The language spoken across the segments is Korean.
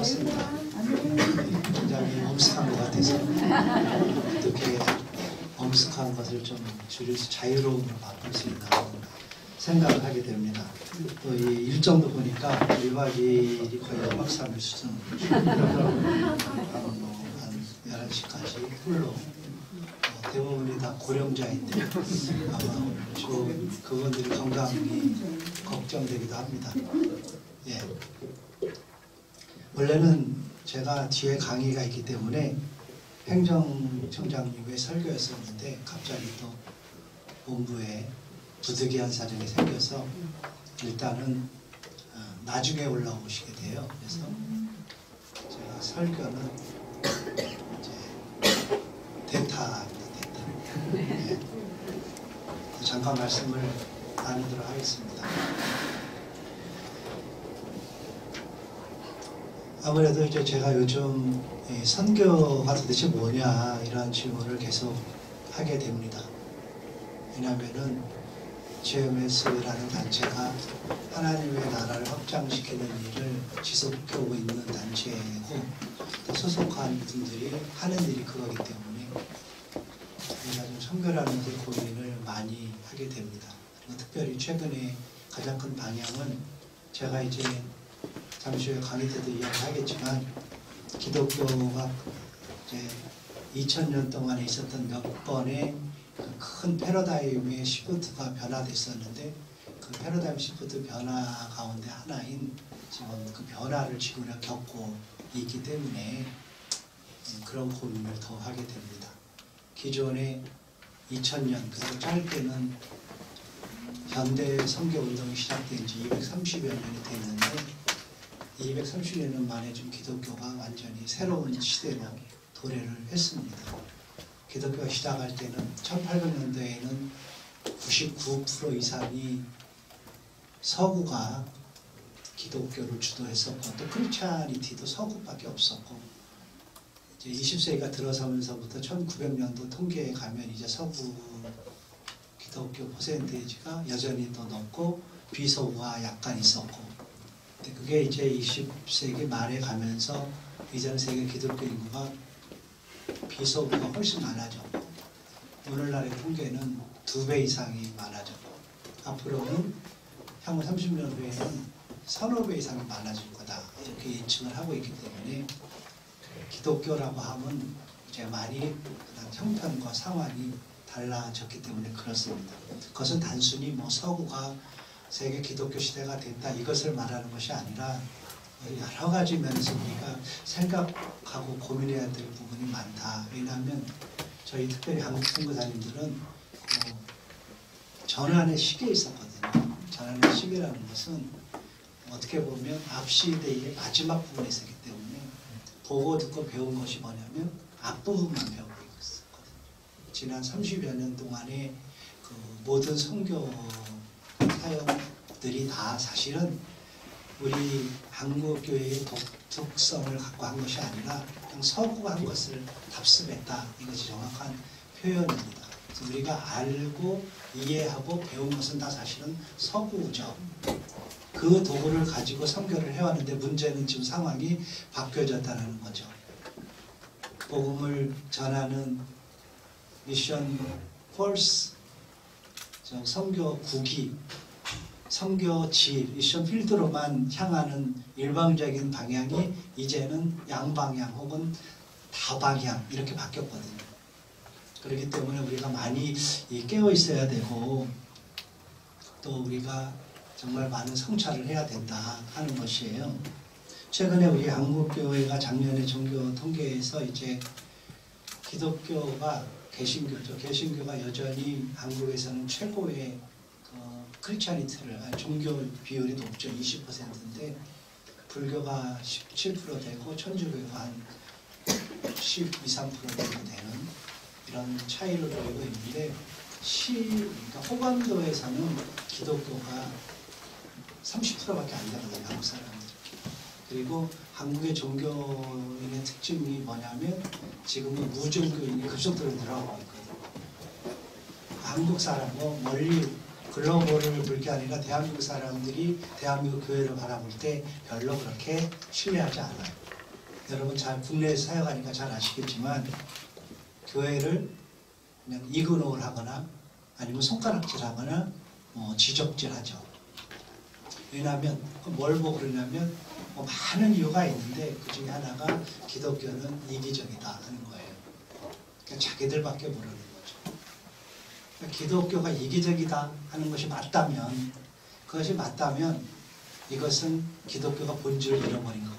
나왔습니다. 굉장히 엄숙한 것 같아서 어떻게 엄숙한 것을 좀 줄여서 자유로움으로 바꿀 수 있나 생각을 하게 됩니다. 또 이 일정도 보니까 1박 2일이 거의 5박 3일 수준 한 11시까지 홀로 대부분이 다 고령자인데 아마 좀 그분들이 건강이 걱정되기도 합니다. 예. 원래는 제가 뒤에 강의가 있기 때문에 행정청장님의 설교였었는데 갑자기 또 본부에 부득이한 사정이 생겨서 일단은 나중에 올라오시게 돼요. 그래서 제가 설교는 이제 대타입니다. 네. 잠깐 말씀을 나누도록 하겠습니다. 아무래도 이제 제가 요즘 선교가 도대체 뭐냐 이런 질문을 계속 하게 됩니다. 왜냐하면은 GMS라는 단체가 하나님의 나라를 확장시키는 일을 지속하고 있는 단체고 또 소속한 분들이 하는 일이 그거기 때문에 우리가 좀 선교라는 데 고민을 많이 하게 됩니다. 특별히 최근에 가장 큰 방향은 제가 이제 잠시 후에 강의 때도 이야기하겠지만 기독교가 이제 2000년 동안에 있었던 몇 번의 큰 패러다임의 시프트가 변화됐었는데 그 패러다임 시프트 변화 가운데 하나인 지금 그 변화를 지금 겪고 있기 때문에 그런 고민을 더 하게 됩니다. 기존에 2000년 그리고 짧게는 현대 선교운동이 시작된 지 230여 년이 됐는데 230년 만에 좀 기독교가 완전히 새로운 시대로 도래를 했습니다. 기독교가 시작할 때는 1800년도에는 99% 이상이 서구가 기독교를 주도했었고 또 크리스찬이티도 서구밖에 없었고 이제 20세기가 들어서면서부터 1900년도 통계에 가면 이제 서구 기독교 퍼센테이지가 여전히 더 높고 비서구가 약간 있었고 근데 그게 이제 20세기 말에 가면서 이전 세계 기독교 인구가 비서구가 훨씬 많아졌고 오늘날의 통계는 2배 이상이 많아졌고 앞으로는 향후 30년 후에는 서너 배 이상이 많아질 거다 이렇게 예측을 하고 있기 때문에 기독교라고 하면 이제 많이 형편과 상황이 달라졌기 때문에 그렇습니다. 그것은 단순히 뭐 서구가 세계 기독교 시대가 됐다 이것을 말하는 것이 아니라 여러 가지 면에서 우리가 생각하고 고민해야 될 부분이 많다. 왜냐하면 저희 특별히 한국 선교사님들은 전환의 시기에 있었거든요. 전환의 시기라는 것은 어떻게 보면 앞시대의 마지막 부분에 있었기 때문에 보고 듣고 배운 것이 뭐냐면 앞부분만 배우고 있었거든요. 지난 30여 년 동안의 그 모든 선교 사역들이 다 사실은 우리 한국교회의 독특성을 갖고 한 것이 아니라 그냥 서구가 한 것을 답습했다. 이것이 정확한 표현입니다. 그래서 우리가 알고 이해하고 배운 것은 다 사실은 서구죠. 그 도구를 가지고 선교를 해왔는데 문제는 지금 상황이 바뀌어졌다는 거죠. 복음을 전하는 미션 폴스, 선교국이 선교지, 미션 필드로만 향하는 일방적인 방향이 이제는 양방향 혹은 다방향 이렇게 바뀌었거든요. 그렇기 때문에 우리가 많이 깨어 있어야 되고 또 우리가 정말 많은 성찰을 해야 된다 하는 것이에요. 최근에 우리 한국교회가 작년에 종교 통계에서 이제 기독교가 개신교죠. 개신교가 여전히 한국에서는 최고의 크리스찬이티를 종교 비율이 높죠. 20%인데 불교가 17% 되고 천주교가 한 12, 13% 정도 되는 이런 차이를 보이고 있는데 그러니까 호감도에서는 기독교가 30%밖에 안 되거든요. 한국 사람들. 그리고 한국의 종교인의 특징이 뭐냐면 지금은 무종교인이 급속도로 늘어나고 있거든요. 한국 사람, 멀리 글로벌을 볼 게 아니라 대한민국 사람들이 대한민국 교회를 바라볼 때 별로 그렇게 신뢰하지 않아요. 여러분 잘 국내에서 사역하니까 잘 아시겠지만 교회를 그냥 이그노를 하거나 아니면 손가락질하거나 지적질하죠. 왜냐하면 뭘 보고 그러냐면 많은 이유가 있는데 그 중에 하나가 기독교는 이기적이다 하는 거예요. 그러니까 자기들밖에 모르는 거죠. 그러니까 기독교가 이기적이다 하는 것이 맞다면 그것이 맞다면 이것은 기독교가 본질을 잃어버린 거거든요.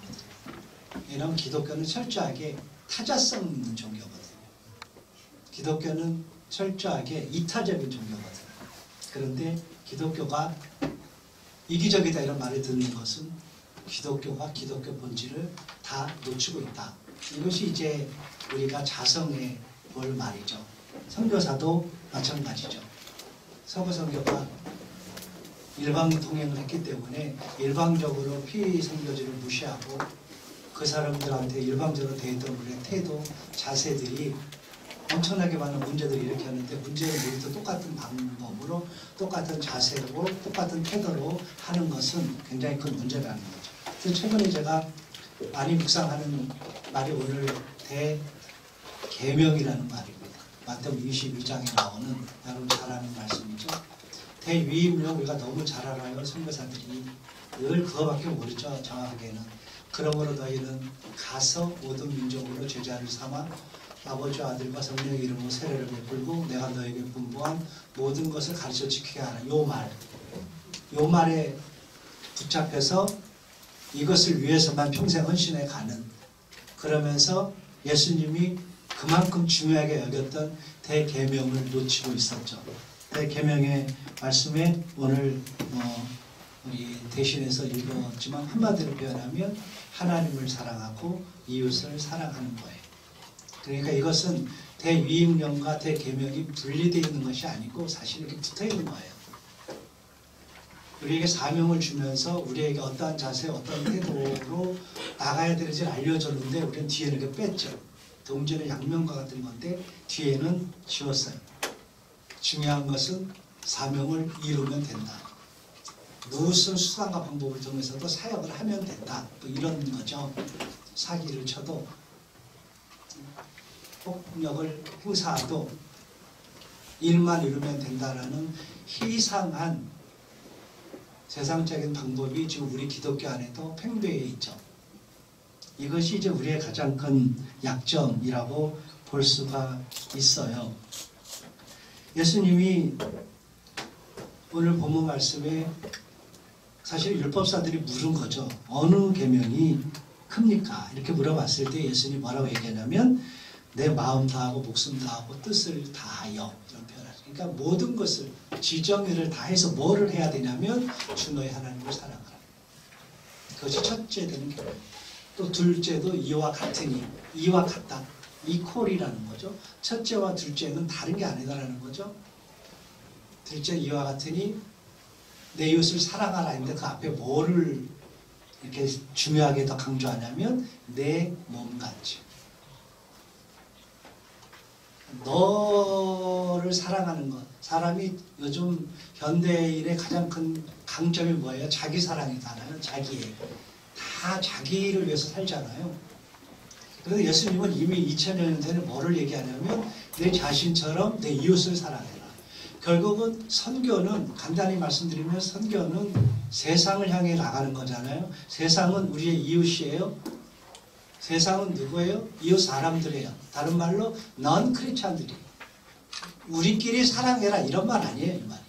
왜냐하면 기독교는 철저하게 타자성 있는 종교거든요. 기독교는 철저하게 이타적인 종교거든요. 그런데 기독교가 이기적이다 이런 말을 듣는 것은 기독교가 기독교 본질을 다 놓치고 있다. 이것이 이제 우리가 자성해 볼 말이죠. 선교사도 마찬가지죠. 서구 선교가 일방 통행을 했기 때문에 일방적으로 피의 선교지를 무시하고 그 사람들한테 일방적으로 대했던 그의 태도, 자세들이 엄청나게 많은 문제들을 일으켰는데 문제는 모두 똑같은 방법으로 똑같은 자세로 똑같은 태도로 하는 것은 굉장히 큰 문제라는 거죠. 그래서 최근에 제가 많이 묵상하는 말이 오늘 대계명이라는 말입니다. 마태복음 22장에 나오는 여러분 잘 아는 말씀이죠. 대위임령 우리가 너무 잘 알아요. 선교사들이 늘 그거밖에 모르죠. 정확하게는. 그러므로 너희는 가서 모든 민족으로 제자를 삼아 아버지와 아들과 성령의 이름으로 세례를 베풀고 내가 너에게 분부한 모든 것을 가르쳐 지키게 하라. 요 말에 붙잡혀서 이것을 위해서만 평생 헌신해 가는, 그러면서 예수님이 그만큼 중요하게 여겼던 대계명을 놓치고 있었죠. 대계명의 말씀에 오늘 우리 대신해서 읽었지만 한마디로 표현하면 하나님을 사랑하고 이웃을 사랑하는 거예요. 그러니까 이것은 대위임령과 대계명이 분리되어 있는 것이 아니고 사실 이렇게 붙어 있는 거예요. 우리에게 사명을 주면서 우리에게 어떠한 자세, 어떤 태도로 나가야 되는지를 알려줬는데 우리는 뒤에는 이렇게 뺐죠. 동전의 양면과 같은 건데 뒤에는 지웠어요. 중요한 것은 사명을 이루면 된다. 무슨 수단과 방법을 통해서도 사역을 하면 된다. 또 이런 거죠. 사기를 쳐도 폭력을 행사해도 일만 이루면 된다라는 희상한 세상적인 방법이 지금 우리 기독교 안에도 팽배해 있죠. 이것이 이제 우리의 가장 큰 약점이라고 볼 수가 있어요. 예수님이 오늘 본문 말씀에 사실 율법사들이 물은 거죠. 어느 계명이 큽니까? 이렇게 물어봤을 때 예수님이 뭐라고 얘기하냐면 내 마음 다하고 목숨 다하고 뜻을 다하여, 이런 표현을 하죠. 그러니까 모든 것을 지정의를 다해서 뭐를 해야 되냐면 주 너의 하나님을 사랑하라. 그것이 첫째 되는 계명. 또 둘째도 이와 같으니, 이와 같다. 이퀄이라는 거죠. 첫째와 둘째는 다른 게 아니다라는 거죠. 둘째 이와 같으니 내 이웃을 사랑하라 했는데 그 앞에 뭐를 이렇게 중요하게 더 강조하냐면 내 몸같이. 너를 사랑하는 것. 사람이 요즘 현대인의 가장 큰 강점이 뭐예요? 자기 사랑이잖아요. 자기애. 다 자기를 위해서 살잖아요. 그런데 예수님은 이미 2000년 전에 뭐를 얘기하냐면 내 자신처럼 내 이웃을 사랑해라. 결국은 선교는, 간단히 말씀드리면 선교는 세상을 향해 나가는 거잖아요. 세상은 우리의 이웃이에요. 세상은 누구예요? 이웃 사람들이에요. 다른 말로 넌 크리스찬들이에요. 우리끼리 사랑해라 이런 말 아니에요. 이 말.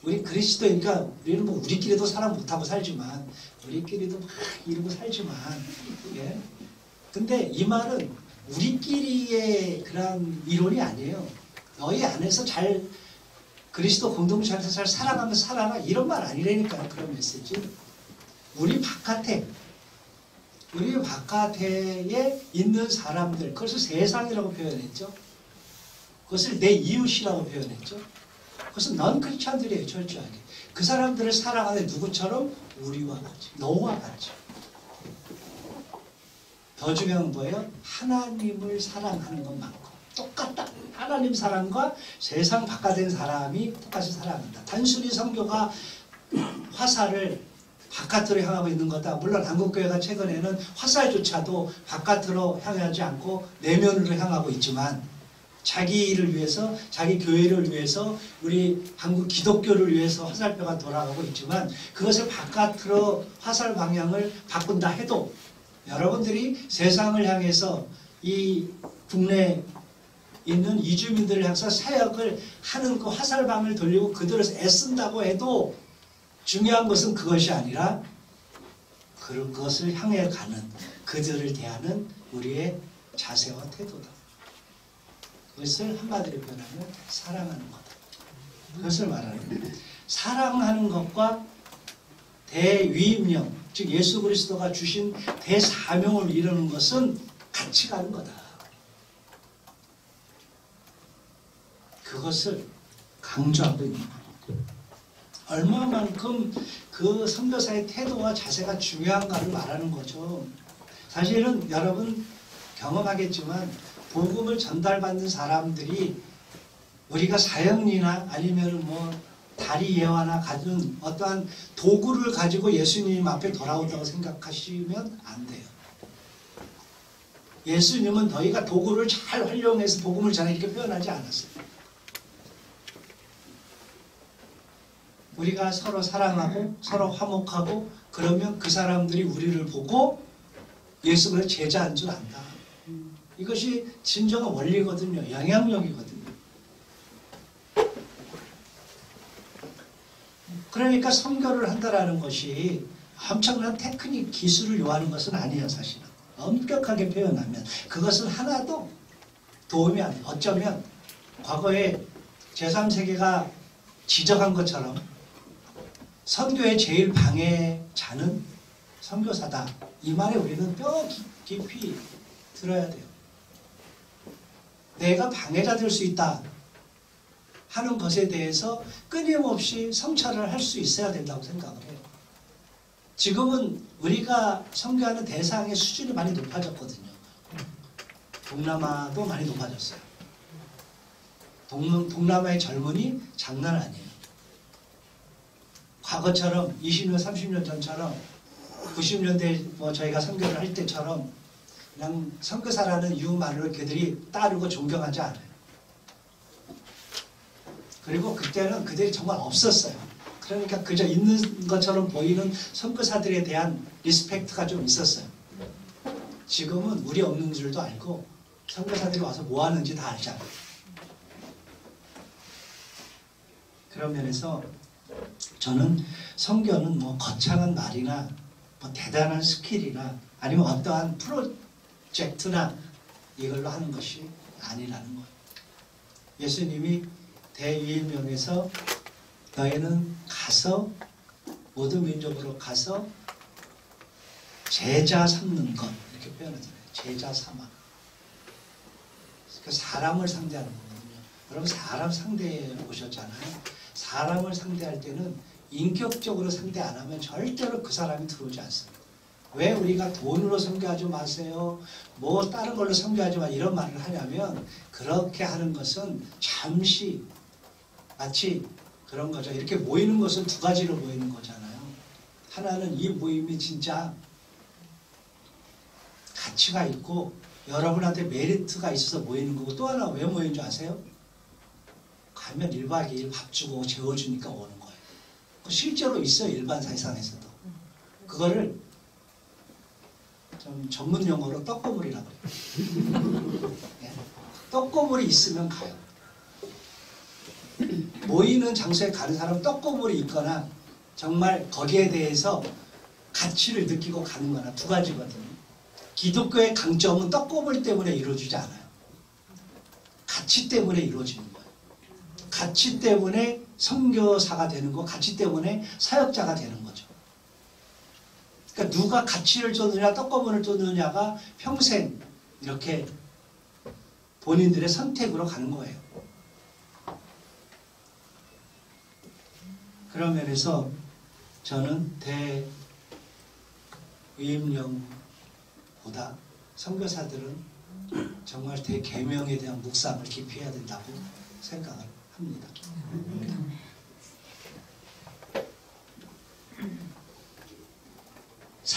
우리 그리스도니까 우리는 뭐 우리끼리도 사랑 못하고 살지만 우리끼리도 막 이러고 살지만 예. 근데 이 말은 우리끼리의 그런 이론이 아니에요. 너희 안에서 잘 그리스도 공동체 안에서 잘 살아가면서 살아라 이런 말 아니라니까요. 그런 메시지. 우리 바깥에 있는 사람들, 그것을 세상이라고 표현했죠. 그것을 내 이웃이라고 표현했죠. 그것은 넌 크리스찬들이에요. 철저하게. 그 사람들을 사랑하는 누구처럼? 우리와 같이, 너와 같이. 더 중요한 건 뭐예요? 하나님을 사랑하는 것만큼 똑같다. 하나님 사랑과 세상 바깥에 있는 사람이 똑같이 사랑한다. 단순히 성교가 화살을 바깥으로 향하고 있는 거다. 물론 한국교회가 최근에는 화살조차도 바깥으로 향하지 않고 내면으로 향하고 있지만 자기를 위해서, 자기 교회를 위해서, 우리 한국 기독교를 위해서 화살표가 돌아가고 있지만 그것을 바깥으로 화살 방향을 바꾼다 해도 여러분들이 세상을 향해서 이 국내에 있는 이주민들을 향해서 사역을 하는 그 화살방을 돌리고 그들을 애쓴다고 해도 중요한 것은 그것이 아니라 그것을 향해 가는, 그들을 대하는 우리의 자세와 태도다. 그것을 한마디로 표현하면 사랑하는 거다. 그것을 말하는 거예요. 사랑하는 것과 대위임령, 즉 예수 그리스도가 주신 대사명을 이루는 것은 같이 가는 거다. 그것을 강조하고 있는 거예요. 얼마만큼 그 선교사의 태도와 자세가 중요한가를 말하는 거죠. 사실은 여러분 경험하겠지만 복음을 전달받는 사람들이 우리가 사형리나 아니면 뭐 다리 예화나 가진 어떠한 도구를 가지고 예수님 앞에 돌아온다고 생각하시면 안 돼요. 예수님은 너희가 도구를 잘 활용해서 복음을 전해 이렇게 표현하지 않았어요. 우리가 서로 사랑하고 서로 화목하고 그러면 그 사람들이 우리를 보고 예수를 제자한 줄 안다. 이것이 진정한 원리거든요. 영향력이거든요. 그러니까 선교를 한다라는 것이 엄청난 테크닉, 기술을 요하는 것은 아니에요. 사실은. 엄격하게 표현하면 그것은 하나도 도움이 안 돼요. 어쩌면 과거에 제3세계가 지적한 것처럼 선교의 제일 방해자는 선교사다. 이 말에 우리는 뼈 깊이 들어야 돼요. 내가 방해자 될 수 있다 하는 것에 대해서 끊임없이 성찰을 할 수 있어야 된다고 생각을 해요. 지금은 우리가 선교하는 대상의 수준이 많이 높아졌거든요. 동남아도 많이 높아졌어요. 동남아의 젊은이 장난 아니에요. 과거처럼 20년, 30년 전처럼 90년대 뭐 저희가 선교를 할 때처럼 그냥 선교사라는 이유만으로 그들이 따르고 존경하지 않아요. 그리고 그때는 그들이 정말 없었어요. 그러니까 그저 있는 것처럼 보이는 선교사들에 대한 리스펙트가 좀 있었어요. 지금은 우리 없는 줄도 알고 선교사들이 와서 뭐 하는지 다 알잖아요. 그런 면에서 저는 선교는 뭐 거창한 말이나 뭐 대단한 스킬이나 아니면 어떠한 프로젝트나 이걸로 하는 것이 아니라는 거예요. 예수님이 대위임령에서 너희는 가서 모든 민족으로 가서 제자 삼는 것 이렇게 표현하잖아요. 제자 삼아. 그러니까 사람을 상대하는 거거든요. 여러분 사람 상대해 보셨잖아요. 사람을 상대할 때는 인격적으로 상대 안 하면 절대로 그 사람이 들어오지 않습니다. 왜 우리가 돈으로 선교하지 마세요, 뭐 다른 걸로 선교하지 마 이런 말을 하냐면 그렇게 하는 것은 잠시 마치 그런 거죠. 이렇게 모이는 것은 두 가지로 모이는 거잖아요. 하나는 이 모임이 진짜 가치가 있고 여러분한테 메리트가 있어서 모이는 거고 또 하나 왜 모이는 줄 아세요? 가면 1박 2일 밥 주고 재워주니까 오는 거예요. 실제로 있어요. 일반 세상에서도. 그거를 좀 전문 용어로 떡고물이라고 해요. 네. 떡고물이 있으면 가요. 모이는 장소에 가는 사람은 떡고물이 있거나 정말 거기에 대해서 가치를 느끼고 가는 거나 두 가지거든요. 기독교의 강점은 떡고물 때문에 이루어지지 않아요. 가치 때문에 이루어지는 거예요. 가치 때문에 선교사가 되는 거, 가치 때문에 사역자가 되는 거죠. 그러니까 누가 가치를 쫓느냐 떡고물을 쫓느냐가 평생 이렇게 본인들의 선택으로 가는 거예요. 그런 면에서 저는 대위임령보다 선교사들은 정말 대계명에 대한 묵상을 깊이 해야 된다고 생각을 합니다.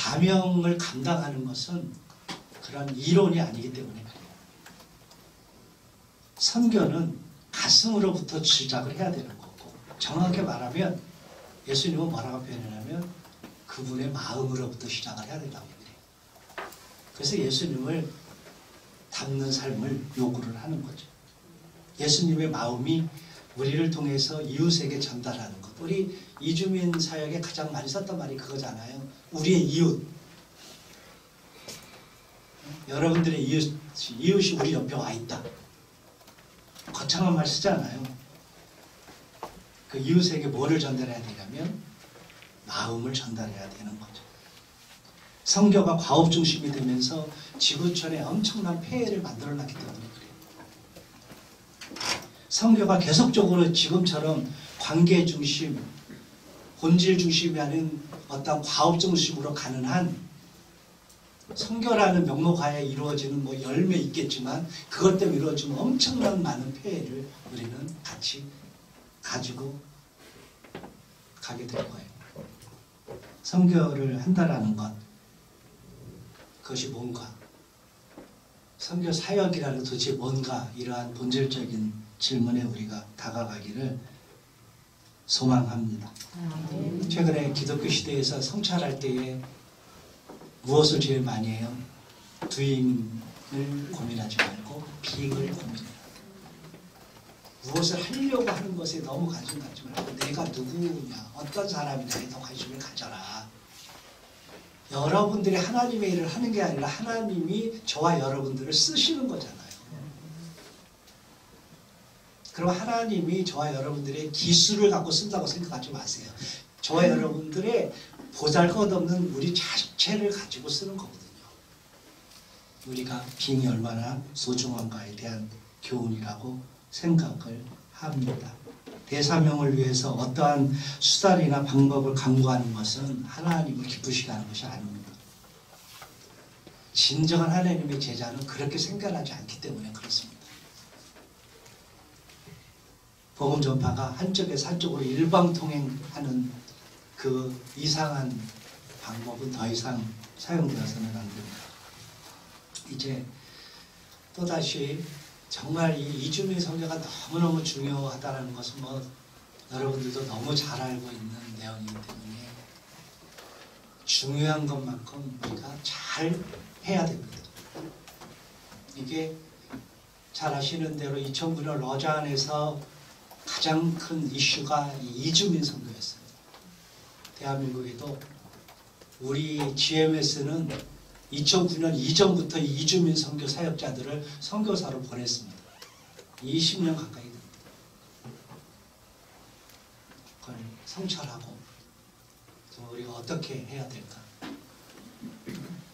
사명을 감당하는 것은 그런 이론이 아니기 때문에 그래요. 선교는 가슴으로부터 시작을 해야 되는 거고, 정확하게 말하면 예수님은 뭐라고 표현하냐면 그분의 마음으로부터 시작을 해야 된다고 그래요. 그래서 예수님을 닮는 삶을 요구를 하는 거죠. 예수님의 마음이 우리를 통해서 이웃에게 전달하는 것. 우리 이주민 사역에 가장 많이 썼던 말이 그거잖아요. 우리의 이웃. 여러분들의 이웃이 우리 옆에 와 있다. 거창한 말 쓰잖아요. 그 이웃에게 뭐를 전달해야 되냐면 마음을 전달해야 되는 거죠. 선교가 과업 중심이 되면서 지구촌에 엄청난 폐해를 만들어놨기 때문에 그래요. 선교가 계속적으로 지금처럼 관계 중심, 본질 중심이 아닌 어떤 과업 중심으로 가는 한 선교라는 명목하에 이루어지는 뭐 열매 있겠지만 그것 때문에 이루어지는 엄청난 많은 폐해를 우리는 같이 가지고 가게 될 거예요. 선교를 한다라는 것, 그것이 뭔가, 선교 사역이라는 도대체 뭔가, 이러한 본질적인 질문에 우리가 다가가기를 소망합니다. 최근에 기독교 시대에서 성찰할 때에 무엇을 제일 많이 해요? doing을 고민하지 말고 being을 고민해라. 무엇을 하려고 하는 것에 너무 관심 갖지 말고 내가 누구냐, 어떤 사람이냐에 더 관심을 가져라. 여러분들이 하나님의 일을 하는 게 아니라 하나님이 저와 여러분들을 쓰시는 거잖아요. 그럼 하나님이 저와 여러분들의 기술을 갖고 쓴다고 생각하지 마세요. 저와 여러분들의 보잘것없는 우리 자체를 가지고 쓰는 거거든요. 우리가 빙이 얼마나 소중한가에 대한 교훈이라고 생각을 합니다. 대사명을 위해서 어떠한 수단이나 방법을 강구하는 것은 하나님을 기쁘시게 하는 것이 아닙니다. 진정한 하나님의 제자는 그렇게 생각하지 않기 때문에 그렇습니다. 복음 전파가 한쪽에서 한쪽으로 일방통행하는 그 이상한 방법은 더 이상 사용되어서는 안 됩니다. 이제 또다시 정말 이 이주민 선교가 너무너무 중요하다는 것은 뭐 여러분들도 너무 잘 알고 있는 내용이기 때문에 중요한 것만큼 우리가 잘 해야 됩니다. 이게 잘 아시는 대로 2009년 러잔에서 가장 큰 이슈가 이주민 선교였어요. 대한민국에도 우리 GMS는 2009년 이전부터 이주민 선교 사역자들을 선교사로 보냈습니다. 20년 가까이 됩니다. 그걸 성찰하고 우리가 어떻게 해야 될까?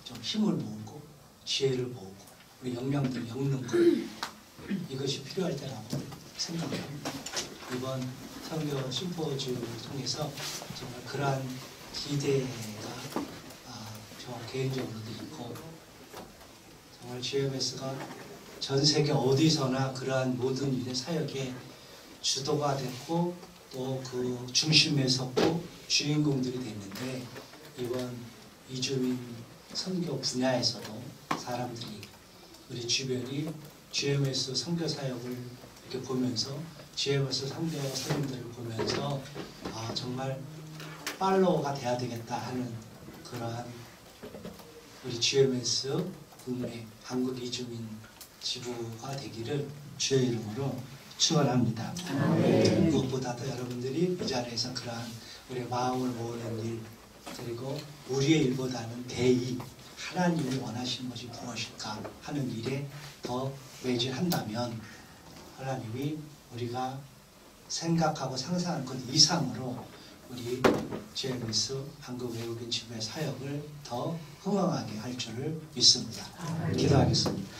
좀 힘을 모으고 지혜를 모으고 우리 영명들 엮는 것, 이것이 필요할 때라고 생각합니다. 이번 선교 심포지움을 통해서 정말 그러한 기대가 저 개인적으로도 있고, 정말 GMS가 전 세계 어디서나 그러한 모든 일의 사역에 주도가 됐고 또 그 중심에 섰고 주인공들이 됐는데, 이번 이주민 선교 분야에서도 사람들이, 우리 주변이 GMS 선교 사역을 이렇게 보면서 GMS 선교 선생님들을 보면서 정말 팔로워가 돼야 되겠다 하는 그러한 우리 GMS 국내 한국 이주민 지부가 되기를 주의 이름으로 축원합니다. 무엇보다도 여러분들이 이 자리에서 그러한 우리의 마음을 모으는 일, 그리고 우리의 일보다는 대의, 하나님이 원하시는 것이 무엇일까 하는 일에 더 매진한다면 하나님이 우리가 생각하고 상상하는 것 이상으로 우리 GMS 한국 외국인 지부의 사역을 더 흥황하게 할 줄을 믿습니다. 기도하겠습니다.